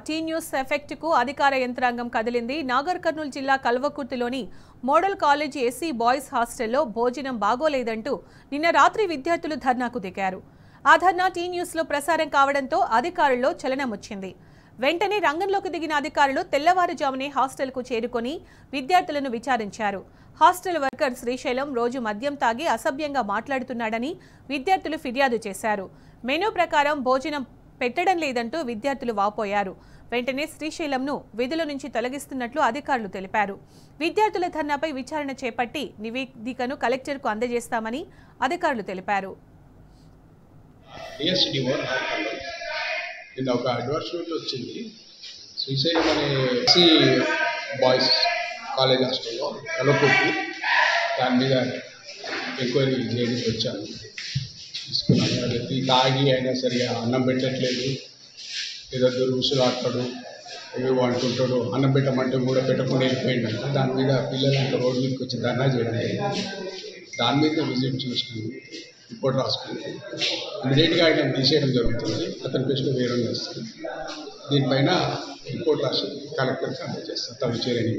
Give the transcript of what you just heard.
Tea news effect కు అధికార యంత్రాంగం కదిలింది. నాగర్ కర్నూలు జిల్లా కల్వకుర్తిలోని మోడల్ కాలేజీ ఎస్సీ బాయ్స్ హాస్టల్లో భోజనం బాగోలేదంటూ నిన్న రాత్రి విద్యార్థులు ధర్నాకు దిగారు. ఆ ధర్నా టీ న్యూస్ లో ప్రసారం కావడంతో అధికారుల్లో చలనం వచ్చింది. వెంటనే రంగంలోకి దిగిన అధికారులు తెల్లవారుజామునే హాస్టల్కు చేరుకొని విద్యార్థులను విచారించారు. హాస్టల్ వర్కర్ శ్రీశైలం రోజు మద్యం తాగి అసభ్యంగా మాట్లాడుతున్నాడని విద్యార్థులు ఫిర్యాదు చేశారు. మెనూ ప్రకారం భోజనం పెట్టడం లేదంటూ విద్యార్థులు వాపోయారు. వెంటనే శ్రీశైలంను విధుల నుంచి తొలగిస్తున్నట్లు అధికారులు తెలిపారు. విద్యార్థుల ధర్నాపై విచారణ చేపట్టి నివేదికను కలెక్టర్కు అందజేస్తామని అధికారులు తెలిపారు. ఒక అడ్వర్టైజ్మెంట్ వచ్చింది. శ్రీశైలం అనే ఎస్సీ బాయ్స్ కాలేజ్ హాస్టల్లో కల్వకుర్తి, దాని మీద ఎంక్వైరీ చేయడానికి వచ్చాను. తీసుకున్నాను. అది తాగి అయినా సరిగా అన్నం పెట్టట్లేదు, ఏదో దురుసులు ఆడతాడు, ఏవో అంటుంటాడు. అన్నం పెట్టమంటే కూడా పెట్టకుండా వెళ్ళిపోయిందంట. దాని మీద పిల్లలంతా రోడ్డు మీదకి వచ్చి ధర్నా చేయడం జరిగింది. దాని మీద విజిట్ చూసుకుని రిపోర్ట్ రాసుకుంది. ఇమీడియట్గా ఆయన తీసేయడం జరుగుతుంది. అతని పేరులో వేరే చేస్తుంది. దీనిపైన రిపోర్ట్ రాసి కలెక్టర్కి అందజేస్తాను తమ చర్యని.